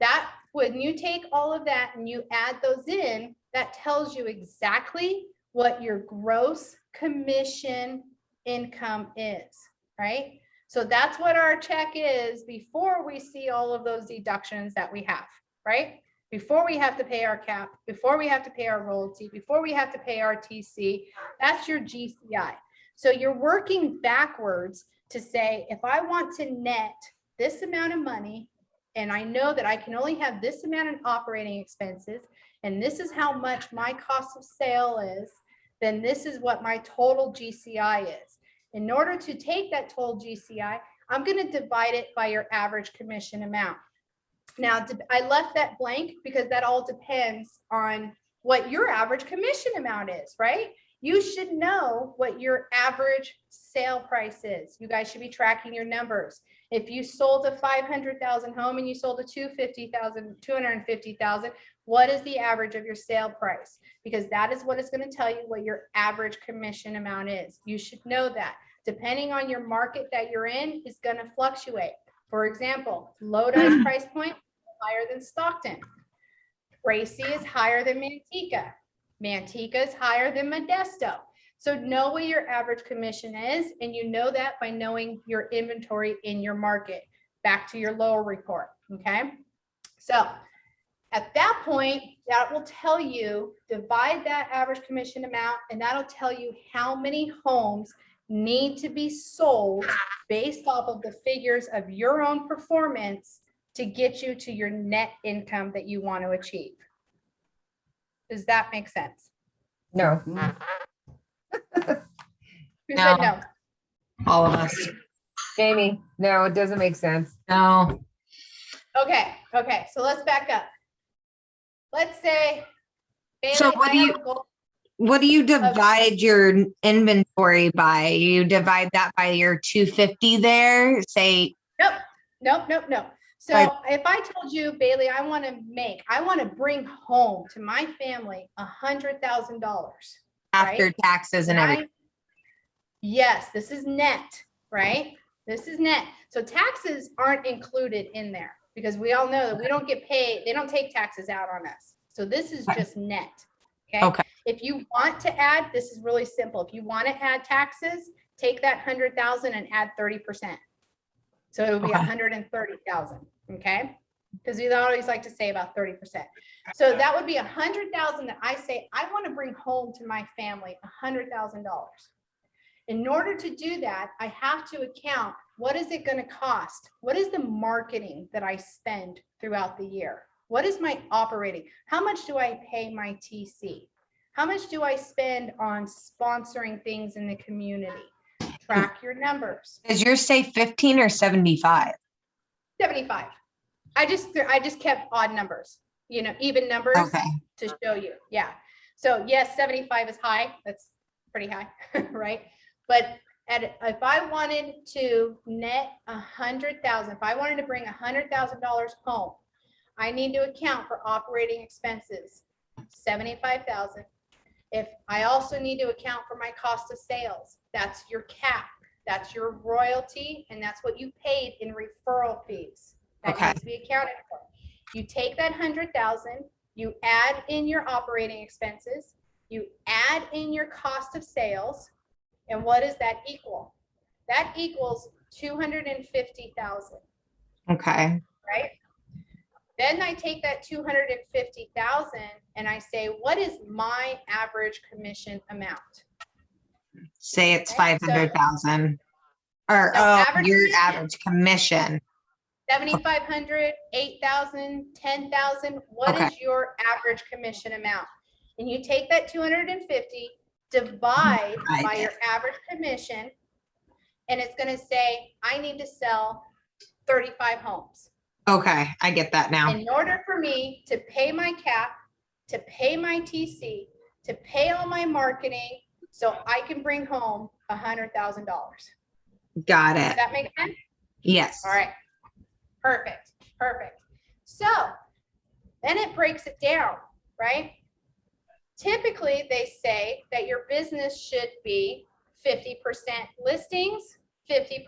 That, when you take all of that and you add those in, that tells you exactly what your gross commission income is, right? So that's what our check is before we see all of those deductions that we have, right? Before we have to pay our cap, before we have to pay our royalty, before we have to pay our TC, that's your GCI. So you're working backwards to say, if I want to net this amount of money, and I know that I can only have this amount in operating expenses, and this is how much my cost of sale is, then this is what my total GCI is. In order to take that total GCI, I'm going to divide it by your average commission amount. Now, I left that blank because that all depends on what your average commission amount is, right? You should know what your average sale price is. You guys should be tracking your numbers. If you sold a 500,000 home and you sold a 250,000, what is the average of your sale price? Because that is what is going to tell you what your average commission amount is. You should know that. Depending on your market that you're in, is going to fluctuate. For example, Lodi's price point is higher than Stockton. Tracy is higher than Manteca. Manteca is higher than Modesto. So know what your average commission is, and you know that by knowing your inventory in your market. Back to your lower report, okay? So at that point, that will tell you, divide that average commission amount, and that'll tell you how many homes need to be sold based off of the figures of your own performance to get you to your net income that you want to achieve. Does that make sense?
No.
Who said no?
All of us.
Jamie, no, it doesn't make sense.
No.
Okay, so let's back up. Let's say, Bailey,
So what do
I
you-
have a goal.
What do you divide your inventory by? You divide that by your 250 there, say,
Nope. So
Right.
if I told you, Bailey, I want to bring home to my family $100,000.
after
Right.
taxes and everything.
Yes, this is net, right? This is net. So taxes aren't included in there because we all know that we don't get paid. They don't take taxes out on us. So this is just net.
Okay.
If you want to add, this is really simple. If you want to add taxes, take that 100,000 and add 30%. So it'll be
Okay.
130,000. Okay. Because we always like to say about 30%. So that would be 100,000 that I say, I want to bring home to my family $100,000. In order to do that, I have to account, what is it going to cost? What is the marketing that I spend throughout the year? What is my operating? How much do I pay my TC? How much do I spend on sponsoring things in the community? Track your numbers.
Does yours say 15 or 75?
75. I just kept odd numbers, even numbers
Okay.
to show you. Yeah. So yes, 75 is high. That's pretty high, right? But if I wanted to net 100,000, if I wanted to bring $100,000 home, I need to account for operating expenses, 75,000. If I also need to account for my cost of sales, that's your cap, that's your royalty, and that's what you paid in referral fees. That
Okay.
needs to be accounted for. You take that 100,000, you add in your operating expenses, you add in your cost of sales, and what does that equal? That equals 250,000,
Okay.
right? Then I take that 250,000 and I say, what is my average commission amount?
Say it's
Okay, so-
500,000. Or
No, average
your
commission.
average commission.
7,500, 8,000, 10,000. What
Okay.
is your average commission amount? And you take that 250, divide by your average commission, and it's going to say, I need to sell 35 homes.
Okay, I get that now.
In order for me to pay my cap, to pay my TC, to pay all my marketing, so I can bring home $100,000.
Got
Does
it.
that make sense?
Yes.
All right. Perfect. Perfect. So then it breaks it down, right? Typically, they say that your business should be 50% listings, 50%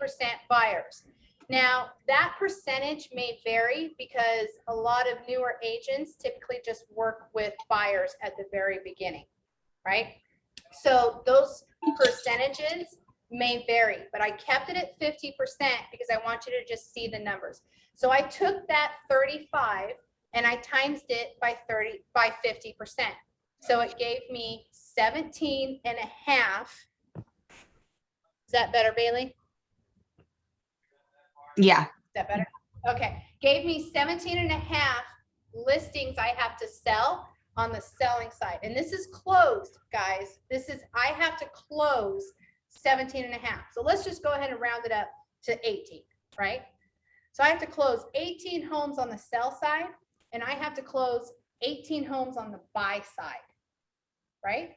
buyers. Now, that percentage may vary because a lot of newer agents typically just work with buyers at the very beginning, right? So those percentages may vary, but I kept it at 50% because I want you to just see the numbers. So I took that 35 and I times it by 50%. So it gave me 17 and a half. Is that better, Bailey?
Yeah.
Is that better? Okay. Gave me 17 and a half listings I have to sell on the selling side. And this is closed, guys. I have to close 17 and a half. So let's just go ahead and round it up to 18, right? So I have to close 18 homes on the sell side, and I have to close 18 homes on the buy side, right?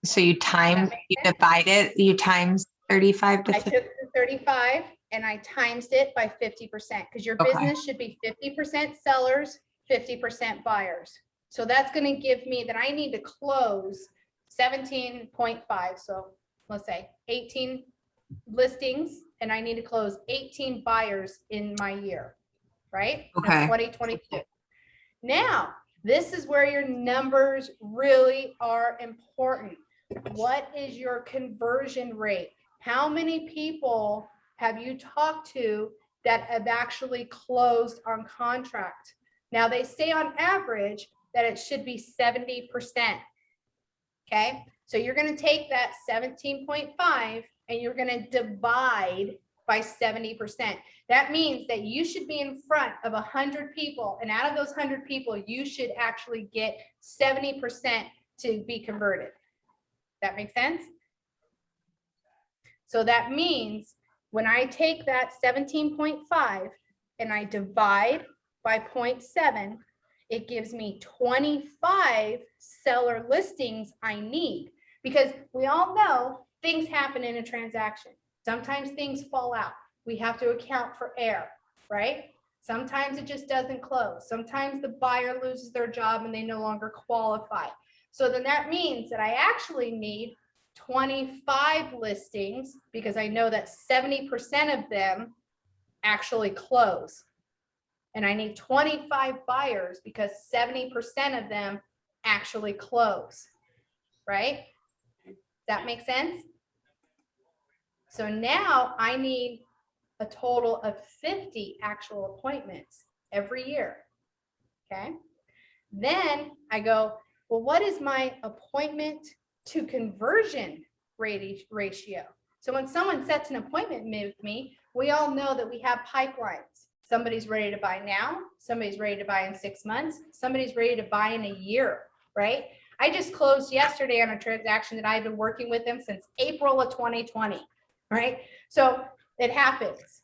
So you divide it, you times 35 to
I
50.
took the 35 and I times it by 50% because your
Okay.
business should be 50% sellers, 50% buyers. So that's going to give me that I need to close 17.5. So let's say 18 listings and I need to close 18 buyers in my year, right?
Okay.
2022. Now, this is where your numbers really are important. What is your conversion rate? How many people have you talked to that have actually closed on contract? Now, they say on average that it should be 70%. Okay, so you're going to take that 17.5 and you're going to divide by 70%. That means that you should be in front of 100 people, and out of those 100 people, you should actually get 70% to be converted. That makes sense? So that means when I take that 17.5 and I divide by 0.7, it gives me 25 seller listings I need, because we all know things happen in a transaction. Sometimes things fall out. We have to account for error, right? Sometimes it just doesn't close. Sometimes the buyer loses their job and they no longer qualify. So then that means that I actually need 25 listings because I know that 70% of them actually close. And I need 25 buyers because 70% of them actually close, right? Does that make sense? So now I need a total of 50 actual appointments every year, okay? Then I go, well, what is my appointment to conversion ratio? So when someone sets an appointment with me, we all know that we have pipelines. Somebody's ready to buy now, somebody's ready to buy in 6 months, somebody's ready to buy in a year, right? I just closed yesterday on a transaction that I've been working with them since April of 2020, right? So it happens.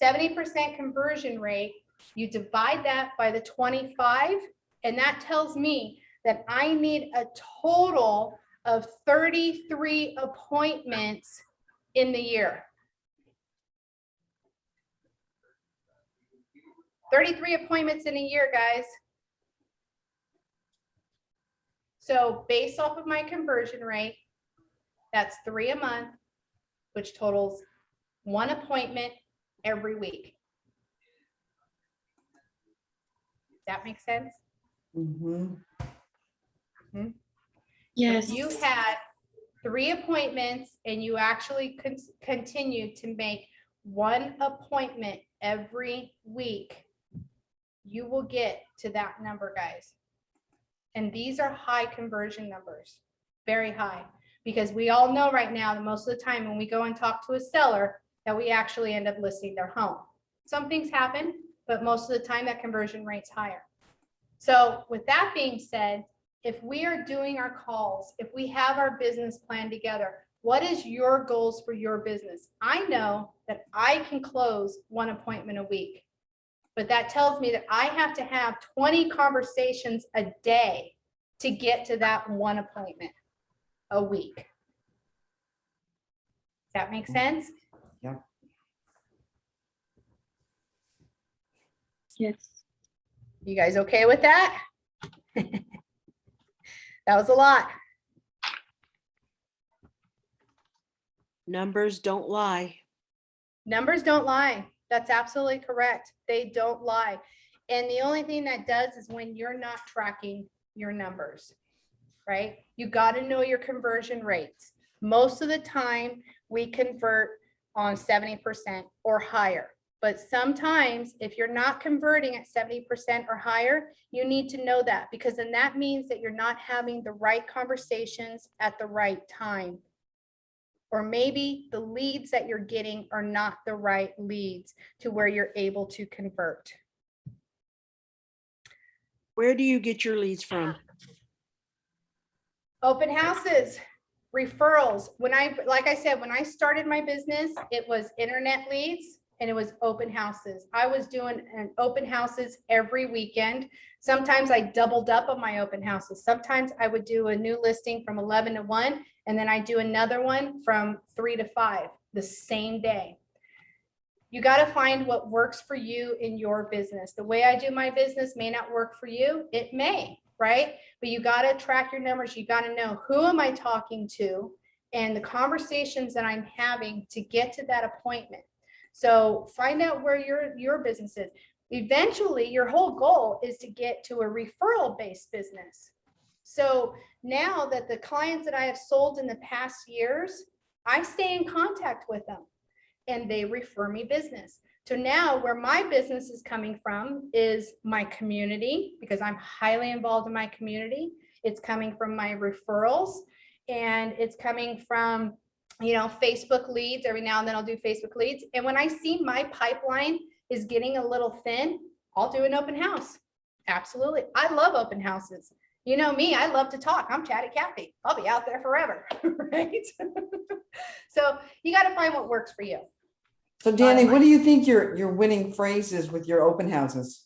70% conversion rate, you divide that by the 25, and that tells me that I need a total of 33 appointments in the year. 33 appointments in a year, guys. So based off of my conversion rate, that's 3 a month, which totals 1 appointment every week. That makes sense?
Mhm.
Yes.
If you had 3 appointments and you actually continue to make 1 appointment every week, you will get to that number, guys. And these are high conversion numbers, very high, because we all know right now that most of the time when we go and talk to a seller, that we actually end up listing their home. Some things happen, but most of the time that conversion rate's higher. So with that being said, if we are doing our calls, if we have our business plan together, what is your goals for your business? I know that I can close 1 appointment a week, but that tells me that I have to have 20 conversations a day to get to that 1 appointment a week. Does that make sense?
Yeah.
Yes.
You guys okay with that? That was a lot.
Numbers don't lie.
Numbers don't lie. That's absolutely correct. They don't lie. And the only thing that does is when you're not tracking your numbers, right? You got to know your conversion rates. Most of the time we convert on 70% or higher. But sometimes if you're not converting at 70% or higher, you need to know that, because then that means that you're not having the right conversations at the right time. Or maybe the leads that you're getting are not the right leads to where you're able to convert.
Where do you get your leads from?
Open houses, referrals. Like I said, when I started my business, it was internet leads and it was open houses. I was doing open houses every weekend. Sometimes I doubled up on my open houses. Sometimes I would do a new listing from 11 to 1, and then I do another one from 3 to 5 the same day. You got to find what works for you in your business. The way I do my business may not work for you. It may, right? But you got to track your numbers. You got to know, who am I talking to and the conversations that I'm having to get to that appointment. So find out where your business is. Eventually, your whole goal is to get to a referral-based business. So now that the clients that I have sold in the past years, I stay in contact with them and they refer me business. So now where my business is coming from is my community, because I'm highly involved in my community. It's coming from my referrals, and it's coming from, Facebook leads. Every now and then I'll do Facebook leads. And when I see my pipeline is getting a little thin, I'll do an open house. Absolutely. I love open houses. You know me, I love to talk. I'm Chatty Cathy. I'll be out there forever, right? So you got to find what works for you.
So Danny, what do you think your winning phrase is with your open houses?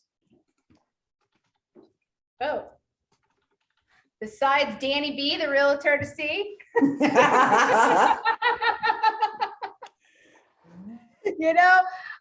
Oh, besides Danny B, the realtor to see.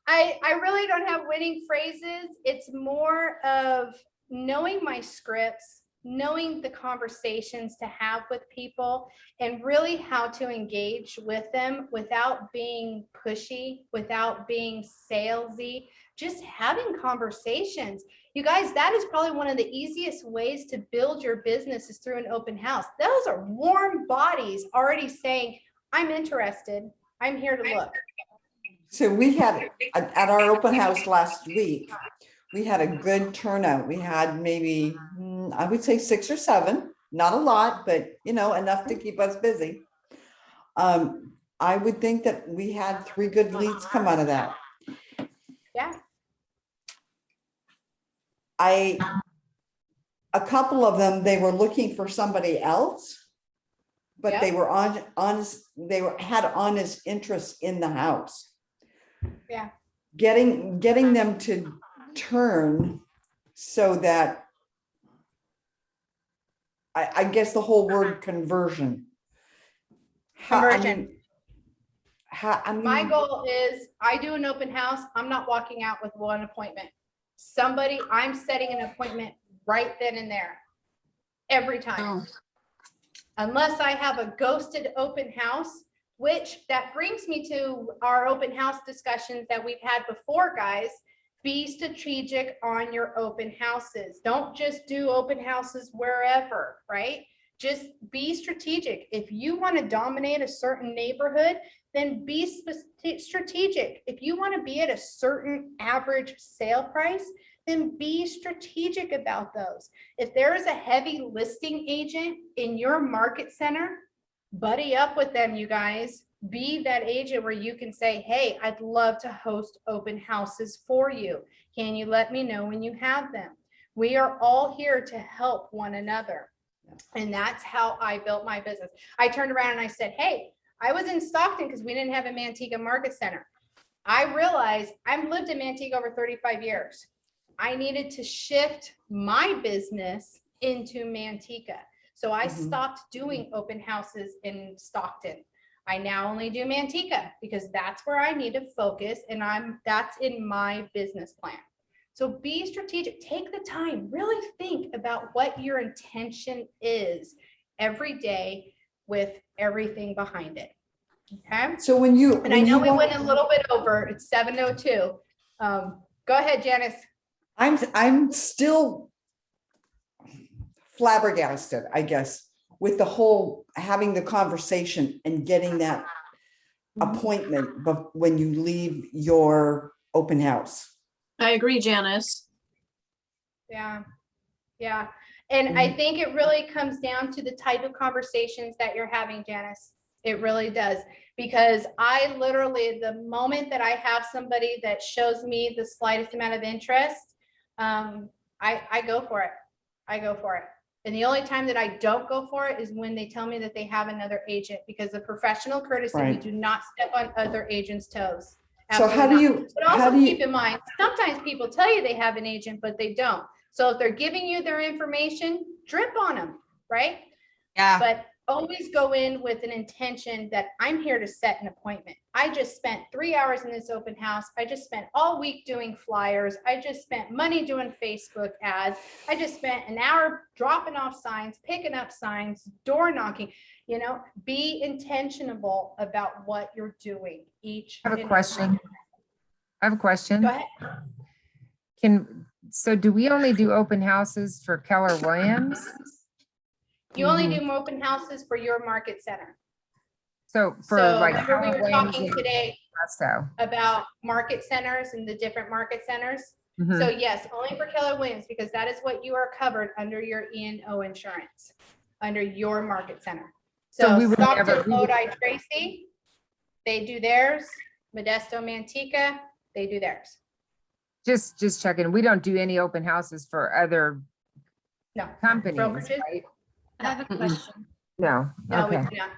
I really don't have winning phrases. It's more of knowing my scripts, knowing the conversations to have with people, and really how to engage with them without being pushy, without being salesy, just having conversations. You guys, that is probably one of the easiest ways to build your business, is through an open house. Those are warm bodies already saying, I'm interested. I'm here to look.
So we had at our open house last week, we had a good turnout. We had maybe, I would say 6 or 7, not a lot, but enough to keep us busy. I would think that we had 3 good leads come out of that.
Yeah.
A couple of them, they were looking for somebody else, but
Yep.
they were had honest interest in the house.
Yeah.
Getting them to turn so that I guess the whole word conversion.
Conversion.
I
My
mean,
goal is I do an open house. I'm not walking out with one appointment. I'm setting an appointment right then and there, every time. Unless I have a ghosted open house, which that brings me to our open house discussions that we've had before, guys. Be strategic on your open houses. Don't just do open houses wherever, right? Just be strategic. If you want to dominate a certain neighborhood, then be strategic. If you want to be at a certain average sale price, then be strategic about those. If there is a heavy listing agent in your market center, buddy up with them, you guys. Be that agent where you can say, hey, I'd love to host open houses for you. Can you let me know when you have them? We are all here to help one another. And that's how I built my business. I turned around and I said, hey, I was in Stockton because we didn't have a Manteca Market Center. I realized I've lived in Manteca over 35 years. I needed to shift my business into Manteca. So I stopped doing open houses in Stockton. I now only do Manteca because that's where I need to focus, and that's in my business plan. So be strategic, take the time, really think about what your intention is every day with everything behind it. Okay.
so when you,
And I know we went a little bit over, it's 7:02. Go ahead, Janice.
I'm still flabbergasted, I guess, with the whole having the conversation and getting that appointment when you leave your open house.
I agree, Janice.
Yeah. Yeah. And I think it really comes down to the type of conversations that you're having, Janice. It really does. Because I literally, the moment that I have somebody that shows me the slightest amount of interest, I go for it. I go for it. And the only time that I don't go for it is when they tell me that they have another agent, because the professional courtesy, we
Right.
do not step on other agents' toes.
So how do
Absolutely
you,
not. But also
how do
keep
you,
in mind, sometimes people tell you they have an agent, but they don't. So if they're giving you their information, drip on them, right?
Yeah.
But always go in with an intention that I'm here to set an appointment. I just spent 3 hours in this open house. I just spent all week doing flyers. I just spent money doing Facebook ads. I just spent an hour dropping off signs, picking up signs, door knocking. You know, be intentional about what you're doing each.
I have a
and
question.
every time.
I have a question.
Go ahead.
So do we only do open houses for Keller Williams?
You only do open houses for your market center.
So for
So
like
remember we
Keller
were
Williams
talking
and
today
Presto.
about market centers and the different market centers.
Mhm.
So yes, only for Keller Williams, because that is what you are covered under your E&O insurance, under your market center.
So
So
we would
Stockton,
never- we would-
Lodi, Tracy, they do theirs. Modesto, Manteca, they do theirs.
Just checking. We don't do any open houses for other
No,
companies,
brokerages?
right?
I have a question.
No.
no, we
Okay.
do not.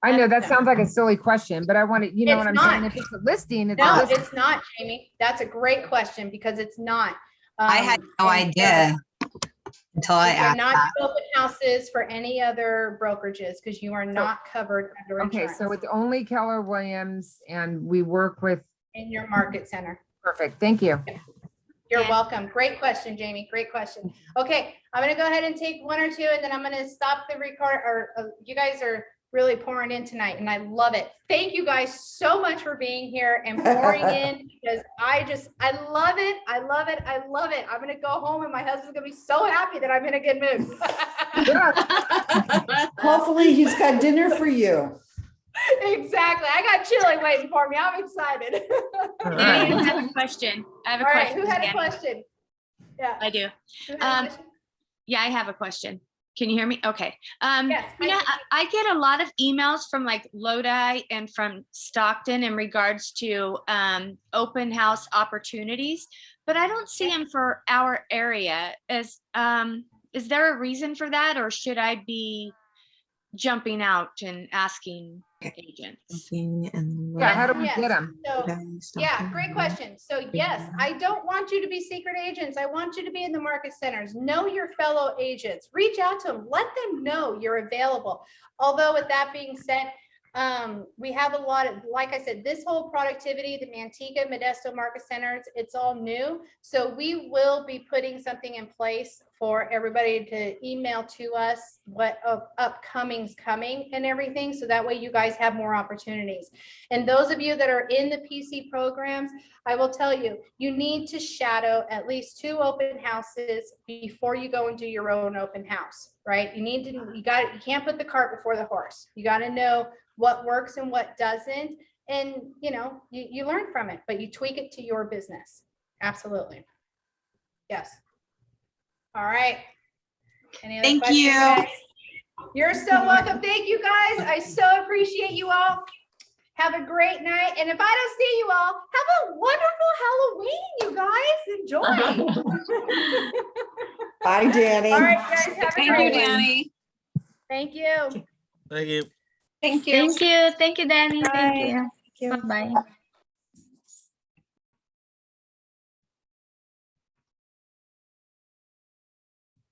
I know that
No.
sounds like a silly question, but I want to, you know what
It's
I'm saying?
not.
If it's a listing, it's a
No,
listing.
it's not, Jamie. That's a great question, because it's not.
I had no
And so-
idea until I
We do
asked
not
that.
do open houses for any other brokerages, because you are not covered under
Okay,
insurance
so it's only Keller Williams and we work with,
in your market center.
perfect. Thank you.
You're
Yeah.
welcome. Great question, Jamie. Great question. Okay, I'm gonna go ahead and take one or two, and then I'm gonna stop the record, or you guys are really pouring in tonight, and I love it. Thank you guys so much for being here and pouring in, because I love it. I love it. I love it. I'm gonna go home and my husband's gonna be so happy that I'm in a good mood.
hopefully he's got dinner for you.
Exactly. I got chili waiting for me. I'm excited.
All
Danny, I
right.
have a question. I have a
All right,
question.
who had a
Danny.
question? Yeah.
I do.
Who had a
Um,
question?
Yeah, I have a question. Can you hear me? Okay.
Yes,
You know,
I can.
I get a lot of emails from like Lodi and from Stockton in regards to open house opportunities, but I don't see them for our area. Is there a reason for that, or should I be jumping out and asking agents?
Yeah, how do we
Yes,
get them?
So, yeah, great question. So yes, I don't want you to be secret agents. I want you to be in the market centers. Know your fellow agents. Reach out to them. Let them know you're available. Although with that being said, We have a lot of, like I said, this whole productivity, the Manteca, Modesto Market Centers, it's all new. So we will be putting something in place for everybody to email to us what upcoming's coming and everything. So that way you guys have more opportunities. And those of you that are in the PC programs, I will tell you, you need to shadow at least 2 open houses before you go and do your own open house, right? You can't put the cart before the horse. You got to know what works and what doesn't. And, you learn from it, but you tweak it to your business. Absolutely. Yes. All right. Any other
Thank
questions,
you.
guys? You're so welcome. Thank you, guys. I so appreciate you all. Have a great night. And if I don't see you all, have a wonderful Halloween, you guys. Enjoy.
Bye, Danny.
All right, guys. Have a
Thank
great
you,
one.
Danny.
Thank you.
Thank you.
Thank you. Thank you, Danny.
Bye.
Thank you. Bye-bye.